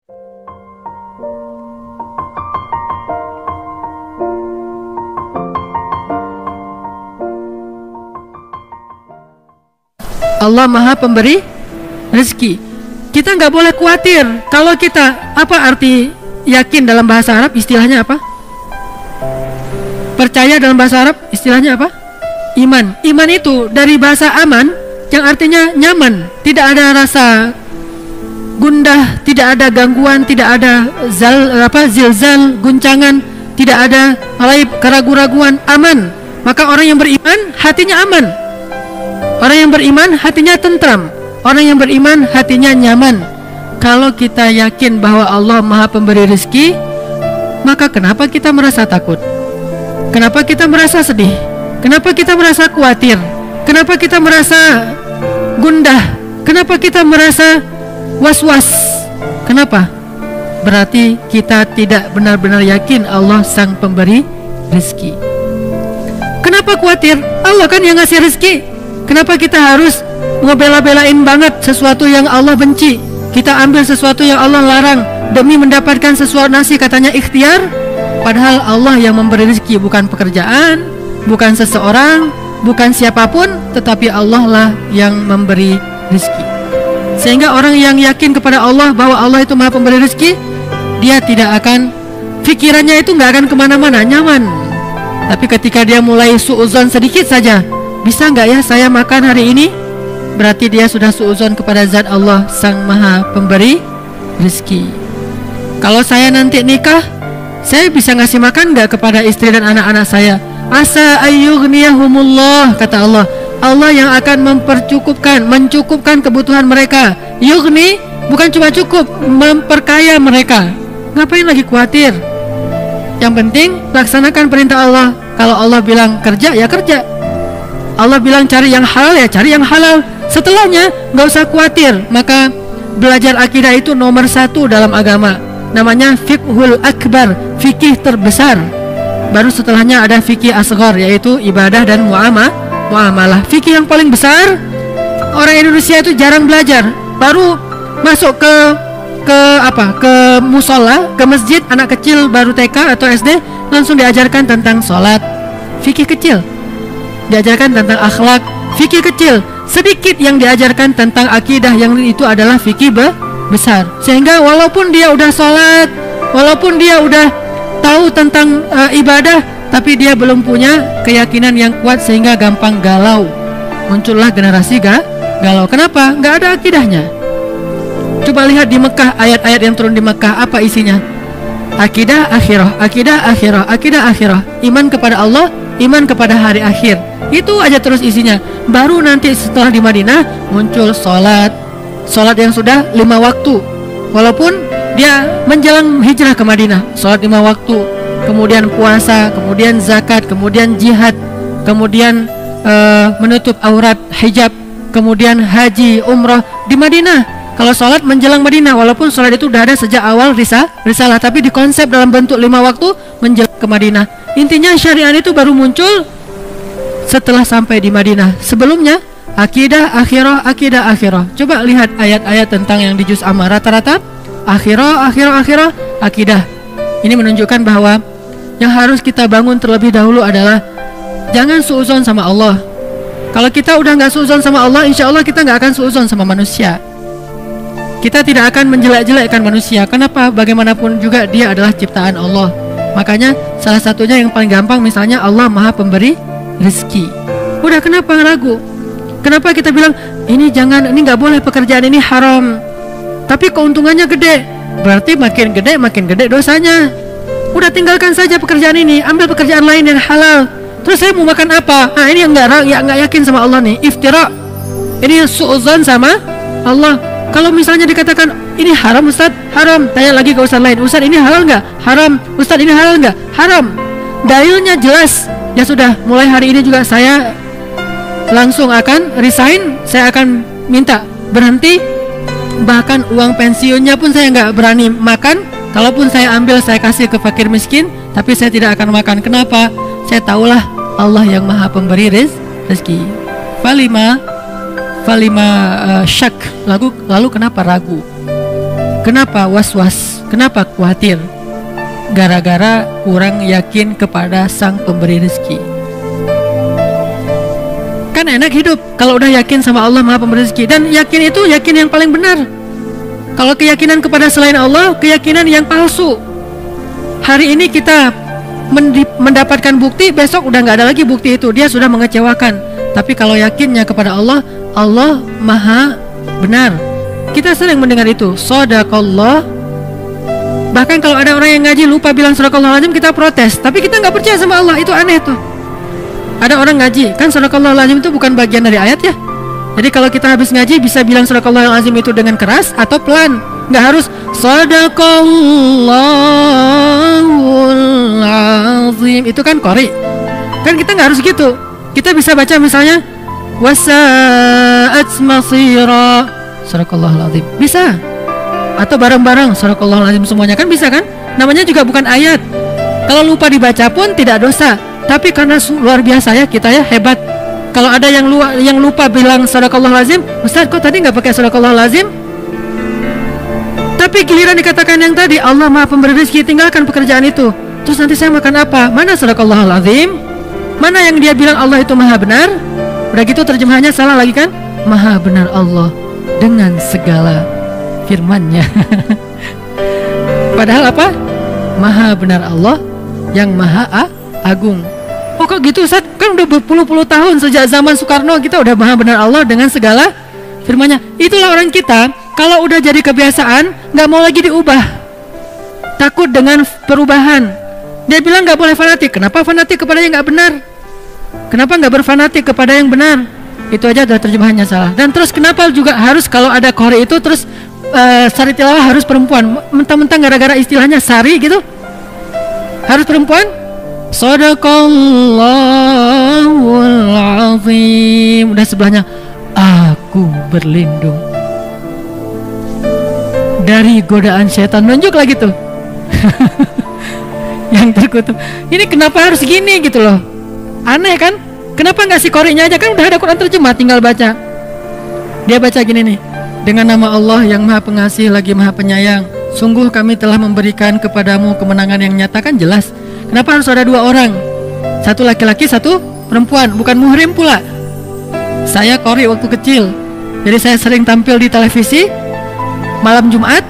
Allah Maha Pemberi rezeki. Kita nggak boleh khawatir. Kalau kita, apa arti yakin dalam bahasa Arab? Istilahnya apa? Percaya dalam bahasa Arab istilahnya apa? Iman. Iman itu dari bahasa aman, yang artinya nyaman. Tidak ada rasa gundah, tidak ada gangguan, tidak ada zilzal, guncangan, tidak ada raib, keraguan-raguan, aman. Maka orang yang beriman hatinya aman. Orang yang beriman hatinya tentram. Orang yang beriman hatinya nyaman. Kalau kita yakin bahwa Allah Maha Pemberi rezeki, maka kenapa kita merasa takut? Kenapa kita merasa sedih? Kenapa kita merasa khawatir? Kenapa kita merasa gundah? Kenapa kita merasa was-was? Kenapa? Berarti kita tidak benar-benar yakin Allah Sang Pemberi rezeki. Kenapa khawatir? Allah kan yang ngasih rezeki. Kenapa kita harus ngebela-belain banget sesuatu yang Allah benci? Kita ambil sesuatu yang Allah larang demi mendapatkan sesuatu nasi, katanya ikhtiar. Padahal Allah yang memberi rezeki, bukan pekerjaan, bukan seseorang, bukan siapapun, tetapi Allah lah yang memberi rezeki. Sehingga orang yang yakin kepada Allah bahwa Allah itu Maha Pemberi rezeki, dia tidak akan, pikirannya itu nggak akan kemana-mana, nyaman. Tapi ketika dia mulai suuzon sedikit saja, bisa nggak ya saya makan hari ini? Berarti dia sudah suuzon kepada zat Allah Sang Maha Pemberi rezeki. Kalau saya nanti nikah, saya bisa ngasih makan nggak kepada istri dan anak-anak saya? Asa ayyughniyahumullah, kata Allah. Allah yang akan mencukupkan kebutuhan mereka. Yughni bukan cuma cukup, memperkaya mereka. Ngapain lagi khawatir? Yang penting laksanakan perintah Allah. Kalau Allah bilang kerja, ya kerja. Allah bilang cari yang halal, ya cari yang halal. Setelahnya nggak usah khawatir. Maka belajar akidah itu nomor 1 dalam agama. Namanya fiqhul akbar, fikih terbesar. Baru setelahnya ada fikih asghar, yaitu ibadah dan muamalah. Fikih yang paling besar, orang Indonesia itu jarang belajar. Baru masuk ke musola, ke masjid, anak kecil baru TK atau SD langsung diajarkan tentang sholat. Fikih kecil. Diajarkan tentang akhlak, fikih kecil. Sedikit yang diajarkan tentang akidah, yang itu adalah fikih besar. Sehingga walaupun dia udah sholat, walaupun dia udah tahu tentang ibadah, tapi dia belum punya keyakinan yang kuat sehingga gampang galau. Muncullah generasi galau. Kenapa? Nggak ada akidahnya. Coba lihat di Mekah, ayat-ayat yang turun di Mekah, apa isinya? Akidah akhirah, akidah akhirah, akidah akhirah. Iman kepada Allah, iman kepada hari akhir. Itu aja terus isinya. Baru nanti setelah di Madinah muncul sholat yang sudah 5 waktu. Walaupun dia menjelang hijrah ke Madinah, sholat 5 waktu, kemudian puasa, kemudian zakat, kemudian jihad, kemudian menutup aurat, hijab, kemudian haji, umrah di Madinah. Kalau sholat menjelang Madinah, walaupun sholat itu udah ada sejak awal risalah, tapi dikonsep dalam bentuk 5 waktu menjelang ke Madinah. Intinya syariat itu baru muncul setelah sampai di Madinah. Sebelumnya akidah akhirah, akidah akhirah. Coba lihat ayat-ayat tentang yang di juz amma, rata-rata akhirah, akidah. Ini menunjukkan bahwa yang harus kita bangun terlebih dahulu adalah jangan suuzon sama Allah. Kalau kita udah nggak suuzon sama Allah, insya Allah kita nggak akan suuzon sama manusia. Kita tidak akan menjelek-jelekkan manusia. Kenapa? Bagaimanapun juga dia adalah ciptaan Allah. Makanya salah satunya yang paling gampang, misalnya Allah Maha Pemberi rezeki. Udah, kenapa ragu? Kenapa kita bilang ini jangan, ini nggak boleh, pekerjaan ini haram, tapi keuntungannya gede? Berarti makin gede dosanya. Udah, tinggalkan saja pekerjaan ini, ambil pekerjaan lain yang halal. Terus saya mau makan apa? Nah, ini yang nggak yakin sama Allah nih, iftira. Ini suuzon sama Allah. Kalau misalnya dikatakan ini haram Ustaz, haram. Tanya lagi ke Ustaz lain, Ustaz ini halal nggak? Haram. Ustaz ini halal nggak? Haram. Dalilnya jelas. Ya sudah, mulai hari ini juga saya langsung akan resign. Saya akan minta berhenti. Bahkan uang pensiunnya pun saya nggak berani makan. Kalaupun saya ambil, saya kasih ke fakir miskin, tapi saya tidak akan makan. Kenapa? Saya tahulah Allah yang Maha Pemberi rezeki. Falima syak. Lalu kenapa ragu? Kenapa was-was? Kenapa khawatir? Gara-gara kurang yakin kepada Sang Pemberi rezeki. Kan enak hidup kalau udah yakin sama Allah Maha Pemberi rezeki. Dan yakin itu yakin yang paling benar. Kalau keyakinan kepada selain Allah, keyakinan yang palsu. Hari ini kita mendapatkan bukti, besok udah nggak ada lagi bukti itu, dia sudah mengecewakan. Tapi kalau yakinnya kepada Allah, Allah Maha benar. Kita sering mendengar itu, shadaqallah. Bahkan kalau ada orang yang ngaji lupa bilang shadaqallahul-azim, kita protes. Tapi kita nggak percaya sama Allah, itu aneh tuh. Ada orang ngaji, kan shadaqallahul azim itu bukan bagian dari ayat ya. Jadi kalau kita habis ngaji bisa bilang shadaqallahul azim itu dengan keras atau pelan. Nggak harus shadaqallahul azim, itu kan qori. Kan kita nggak harus gitu. Kita bisa baca misalnya wasa'at masira, shadaqallahul azim. Bisa. Atau bareng-bareng shadaqallahul azim semuanya, kan bisa kan? Namanya juga bukan ayat. Kalau lupa dibaca pun tidak dosa. Tapi karena luar biasa ya kita ya, hebat. Kalau ada yang lupa bilang shadaqallahul azim, Ustaz kok tadi nggak pakai shadaqallahul azim? Tapi giliran dikatakan yang tadi Allah Maha Pemberi rezeki, tinggalkan pekerjaan itu. Terus nanti saya makan apa? Mana shadaqallahul azim? Mana yang dia bilang Allah itu Maha benar? Udah gitu terjemahannya salah lagi kan? Maha benar Allah dengan segala firman-Nya. Padahal apa? Maha benar Allah yang Maha Agung. Oh kok gitu Ustaz? Kan udah berpuluh-puluh tahun sejak zaman Soekarno kita udah Maha benar Allah dengan segala firman-Nya. Itulah orang kita, kalau udah jadi kebiasaan nggak mau lagi diubah, takut dengan perubahan. Dia bilang nggak boleh fanatik. Kenapa fanatik kepada yang nggak benar? Kenapa nggak berfanatik kepada yang benar? Itu aja udah terjemahannya salah. Dan terus kenapa juga harus kalau ada qori itu terus sari tilawah harus perempuan? Mentang-mentang gara-gara istilahnya sari gitu harus perempuan? Shadaqallahul azim. Udah sebelahnya aku berlindung dari godaan setan, nunjuk lagi tuh. Yang terkutuk. Ini kenapa harus gini gitu loh? Aneh kan? Kenapa nggak si qori'nya aja, kan udah ada Quran terjemah, tinggal baca. Dia baca gini nih, dengan nama Allah yang Maha Pengasih lagi Maha Penyayang, sungguh kami telah memberikan kepadamu kemenangan yang nyata. Kan jelas. Kenapa harus ada dua orang? Satu laki-laki, satu perempuan. Bukan muhrim pula. Saya qori waktu kecil, jadi saya sering tampil di televisi. Malam Jumat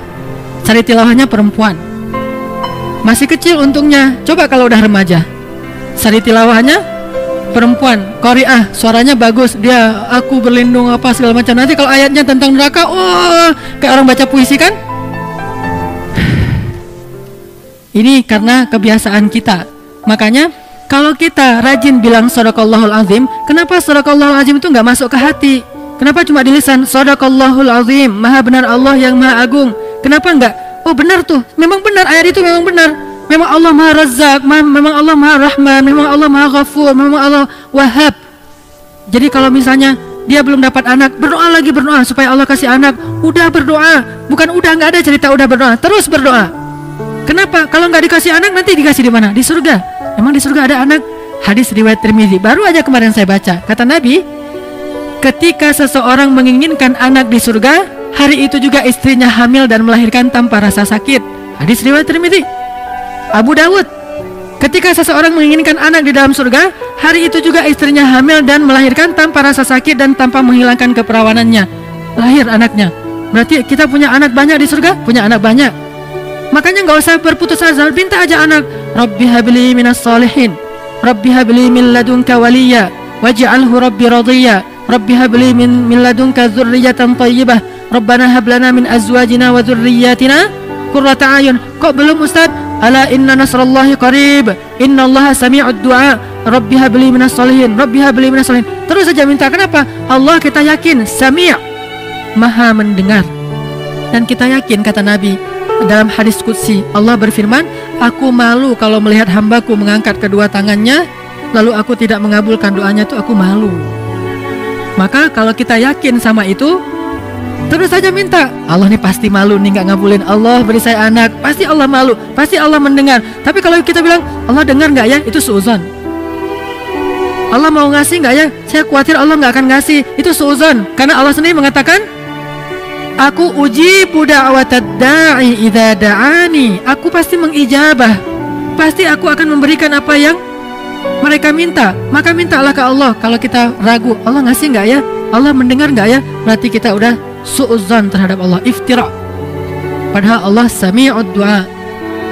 sari tilawahnya perempuan. Masih kecil untungnya. Coba kalau udah remaja, sari tilawahnya perempuan, qori'ah, suaranya bagus. Dia aku berlindung apa segala macam. Nanti kalau ayatnya tentang neraka, oh kayak orang baca puisi kan. Ini karena kebiasaan kita. Makanya kalau kita rajin bilang shadaqallahul azim, kenapa shadaqallahul azim itu nggak masuk ke hati? Kenapa cuma di lisan? Shadaqallahul azim, Maha benar Allah yang Maha Agung. Kenapa enggak? Oh benar tuh, memang benar, ayat itu memang benar. Memang Allah Maha Razzaq, memang Allah Maha Rahman, memang Allah Maha Ghafur, memang Allah Wahhab. Jadi kalau misalnya dia belum dapat anak, berdoa lagi, berdoa supaya Allah kasih anak. Udah berdoa, bukan udah, nggak ada cerita udah berdoa, terus berdoa. Kenapa? Kalau nggak dikasih anak nanti dikasih di mana? Di surga. Emang di surga ada anak? Hadis riwayat Tirmidzi, baru aja kemarin saya baca. Kata Nabi, ketika seseorang menginginkan anak di surga, hari itu juga istrinya hamil dan melahirkan tanpa rasa sakit. Hadis riwayat Tirmidzi. Abu Dawud, ketika seseorang menginginkan anak di dalam surga, hari itu juga istrinya hamil dan melahirkan tanpa rasa sakit dan tanpa menghilangkan keperawanannya. Lahir anaknya. Berarti kita punya anak banyak di surga? Punya anak banyak. Makanya nggak usah berputus asa, minta aja anak. Rabbi habli minas salihin, Rabbi habli min ladunka waliya, waj'alhu Rabbi radiyya, Rabbi habli min ladunka dzurriyyatan thayyibah, Rabbana hab lana min azwajina wa dzurriyyatina qurrata a'yun. Kok belum Ustaz? Ala inna nasrallahi qarib, innallaha sami'ud du'a, Rabbi habli minas salihin, Rabbi habli minas salihin. Terus saja minta. Kenapa? Allah kita yakin Sami', Maha mendengar. Dan kita yakin, kata Nabi dalam hadis qudsi, Allah berfirman, aku malu kalau melihat hambaku mengangkat kedua tangannya lalu aku tidak mengabulkan doanya, itu aku malu. Maka kalau kita yakin sama itu, terus saja minta. Allah nih pasti malu nih nggak ngabulin. Allah beri saya anak, pasti Allah malu, pasti Allah mendengar. Tapi kalau kita bilang Allah dengar nggak ya, itu suudzon. Allah mau ngasih nggak ya, saya khawatir Allah nggak akan ngasih, itu suudzon. Karena Allah sendiri mengatakan Aku ujibu da'watad da'i idza da'ani. Aku pasti mengijabah. Pasti aku akan memberikan apa yang mereka minta. Maka mintalah ke Allah. Kalau kita ragu, Allah ngasih nggak ya? Allah mendengar nggak ya? Berarti kita udah su'udzan terhadap Allah, iftira. Padahal Allah sami'ud du'a.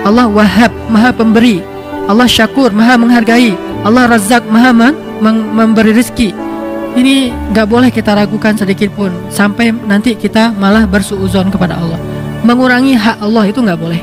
Allah wahhab, maha pemberi. Allah syakur, maha menghargai. Allah razzaq, maha memberi rezeki. Ini gak boleh kita ragukan sedikit pun, sampai nanti kita malah bersuudzon kepada Allah. Mengurangi hak Allah itu gak boleh.